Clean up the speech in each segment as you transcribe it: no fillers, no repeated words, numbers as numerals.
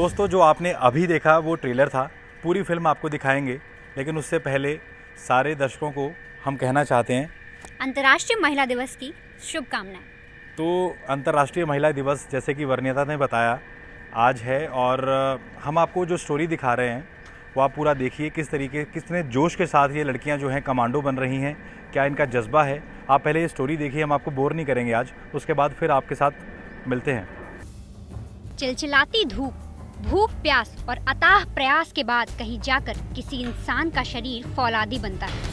दोस्तों, जो आपने अभी देखा वो ट्रेलर था। पूरी फिल्म आपको दिखाएंगे, लेकिन उससे पहले सारे दर्शकों को हम कहना चाहते हैं अंतर्राष्ट्रीय महिला दिवस की शुभकामनाएं। तो अंतर्राष्ट्रीय महिला दिवस, जैसे कि वर्णिता ने बताया, आज है और हम आपको जो स्टोरी दिखा रहे हैं वो आप पूरा देखिए। कितने जोश के साथ ये लड़कियां जो हैं कमांडो बन रही हैं, क्या इनका जज्बा है। आप पहले ये स्टोरी देखिए, हम आपको बोर नहीं करेंगे आज, उसके बाद फिर आपके साथ मिलते हैं। चिलचिलाती धूप, भूख प्यास और अथाह प्रयास के बाद कहीं जाकर किसी इंसान का शरीर फौलादी बनता है।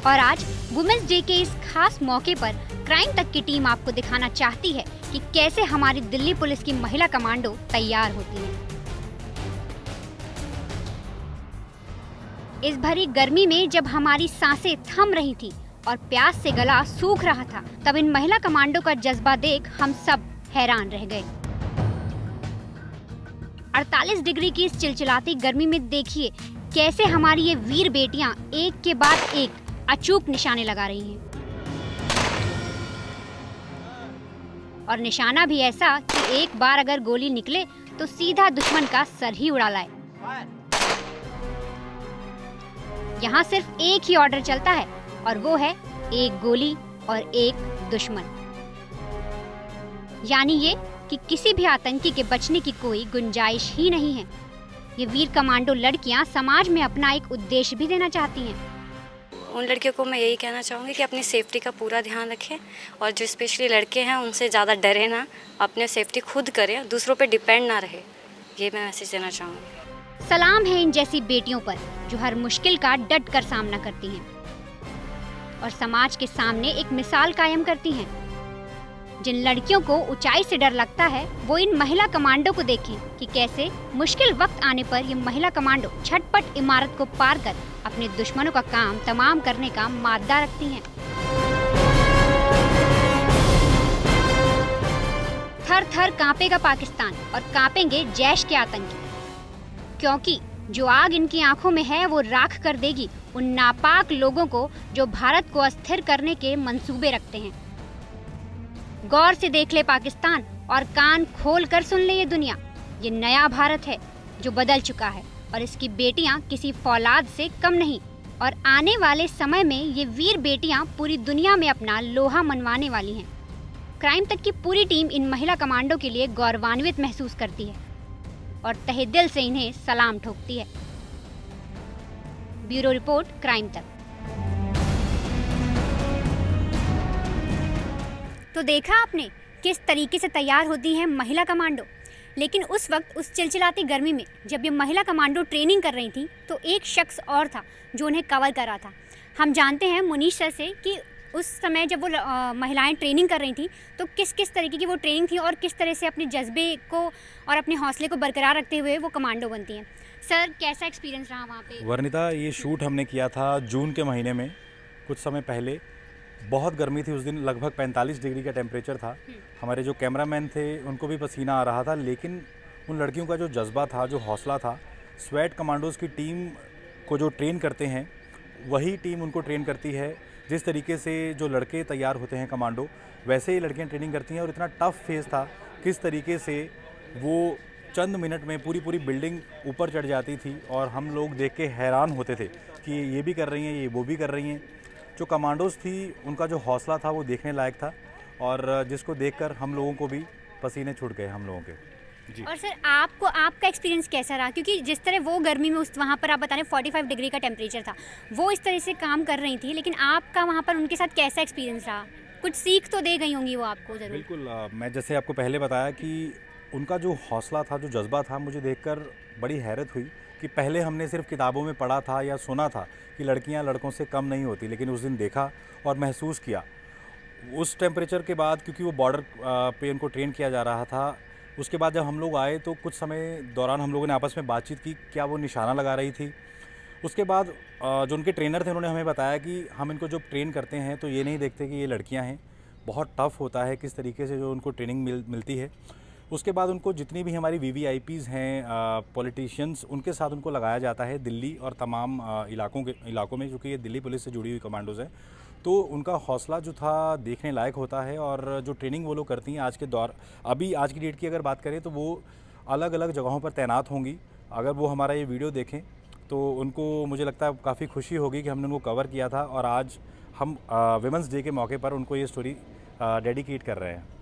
और आज वुमेन्स डे के इस खास मौके पर क्राइम तक की टीम आपको दिखाना चाहती है कि कैसे हमारी दिल्ली पुलिस की महिला कमांडो तैयार होती है। इस भरी गर्मी में जब हमारी सांसें थम रही थी और प्यास से गला सूख रहा था, तब इन महिला कमांडो का जज्बा देख हम सब हैरान रह गए। 48 डिग्री की इस चिलचिलाती गर्मी में देखिए कैसे हमारी ये वीर बेटियां एक के बाद एक अचूक निशाने लगा रही हैं। और निशाना भी ऐसा कि एक बार अगर गोली निकले तो सीधा दुश्मन का सर ही उड़ा लाए। यहाँ सिर्फ एक ही ऑर्डर चलता है और वो है एक गोली और एक दुश्मन। यानी ये कि किसी भी आतंकी के बचने की कोई गुंजाइश ही नहीं है। ये वीर कमांडो लड़कियां समाज में अपना एक उद्देश्य भी देना चाहती हैं। उन लड़कियों को मैं यही कहना चाहूँगी कि अपनी सेफ्टी का पूरा ध्यान रखें और जो स्पेशली लड़के हैं उनसे ज़्यादा डरे ना, अपने सेफ्टी खुद करें, दूसरों पे डिपेंड ना रहे। ये मैं मैसेज देना चाहूँगी। सलाम है इन जैसी बेटियों पर जो हर मुश्किल का डट कर सामना करती हैं और समाज के सामने एक मिसाल कायम करती हैं। जिन लड़कियों को ऊंचाई से डर लगता है वो इन महिला कमांडो को देखें कि कैसे मुश्किल वक्त आने पर ये महिला कमांडो झटपट इमारत को पार कर अपने दुश्मनों का काम तमाम करने का मादा रखती हैं। थर थर कांपेगा पाकिस्तान और कांपेंगे जैश के आतंकी, क्योंकि जो आग इनकी आंखों में है वो राख कर देगी उन नापाक लोगों को जो भारत को अस्थिर करने के मंसूबे रखते हैं। गौर से देख ले पाकिस्तान और कान खोल कर सुन ले ये दुनिया। ये नया भारत है जो बदल चुका है और इसकी बेटियां किसी फौलाद से कम नहीं। और आने वाले समय में ये वीर बेटियां पूरी दुनिया में अपना लोहा मनवाने वाली हैं। क्राइम तक की पूरी टीम इन महिला कमांडो के लिए गौरवान्वित महसूस करती है और तहे दिल से इन्हें सलाम ठोकती है। ब्यूरो रिपोर्ट, क्राइम तक। तो देखा आपने किस तरीके से तैयार होती हैं महिला कमांडो। लेकिन उस वक्त उस चिलचिलाती गर्मी में जब ये महिला कमांडो ट्रेनिंग कर रही थी तो एक शख्स और था जो उन्हें कवर कर रहा था। हम जानते हैं मुनीश सर से कि उस समय जब वो महिलाएं ट्रेनिंग कर रही थी तो किस किस तरीके की वो ट्रेनिंग थी और किस तरह से अपने जज्बे को और अपने हौसले को बरकरार रखते हुए वो कमांडो बनती हैं। सर, कैसा एक्सपीरियंस रहा वहाँ पे? वर्णिता, ये शूट हमने किया था जून के महीने में, कुछ समय पहले। बहुत गर्मी थी उस दिन, लगभग 45 डिग्री का टेम्परेचर था। हमारे जो कैमरामैन थे उनको भी पसीना आ रहा था, लेकिन उन लड़कियों का जो जज्बा था, जो हौसला था, स्वेट कमांडोज़ की टीम को जो ट्रेन करते हैं वही टीम उनको ट्रेन करती है। जिस तरीके से जो लड़के तैयार होते हैं कमांडो, वैसे ही लड़कियां ट्रेनिंग करती हैं। और इतना टफ फेज़ था, किस तरीके से वो चंद मिनट में पूरी बिल्डिंग ऊपर चढ़ जाती थी और हम लोग देख के हैरान होते थे कि ये भी कर रही हैं, ये वो भी कर रही हैं। जो कमांडोज़ थी उनका जो हौसला था वो देखने लायक था और जिसको देखकर हम लोगों को भी पसीने छूट गए हम लोगों के। जी। और सर, आपका एक्सपीरियंस कैसा रहा? क्योंकि जिस तरह वो गर्मी में उस वहाँ पर आप बता रहे 45 डिग्री का टेम्परेचर था, वो इस तरह से काम कर रही थी, लेकिन आपका वहाँ पर उनके साथ कैसा एक्सपीरियंस रहा? कुछ सीख तो दे गई होंगी वो आपको ज़रूर। बिल्कुल। मैं जैसे आपको पहले बताया कि उनका जो हौसला था, जो जज्बा था, मुझे देखकर बड़ी हैरत हुई कि पहले हमने सिर्फ किताबों में पढ़ा था या सुना था कि लड़कियां लड़कों से कम नहीं होती, लेकिन उस दिन देखा और महसूस किया। उस टेम्परेचर के बाद, क्योंकि वो बॉर्डर पे उनको ट्रेन किया जा रहा था, उसके बाद जब हम लोग आए तो कुछ समय दौरान हम लोगों ने आपस में बातचीत की, क्या वो निशाना लगा रही थी। उसके बाद जो उनके ट्रेनर थे उन्होंने हमें बताया कि हम इनको जब ट्रेन करते हैं तो ये नहीं देखते कि ये लड़कियां हैं, बहुत टफ़ होता है किस तरीके से जो उनको ट्रेनिंग मिलती है। उसके बाद उनको जितनी भी हमारी VVIPs हैं, पॉलिटिशियंस, उनके साथ उनको लगाया जाता है दिल्ली और तमाम इलाकों में, क्योंकि ये दिल्ली पुलिस से जुड़ी हुई कमांडोज़ हैं। तो उनका हौसला जो था देखने लायक होता है, और जो ट्रेनिंग वो लोग करती हैं आज की डेट की अगर बात करें तो वो अलग अलग जगहों पर तैनात होंगी। अगर वो हमारा ये वीडियो देखें तो उनको, मुझे लगता है काफ़ी खुशी होगी कि हमने उनको कवर किया था, और आज हम विमेंस डे के मौके पर उनको ये स्टोरी डेडिकेट कर रहे हैं।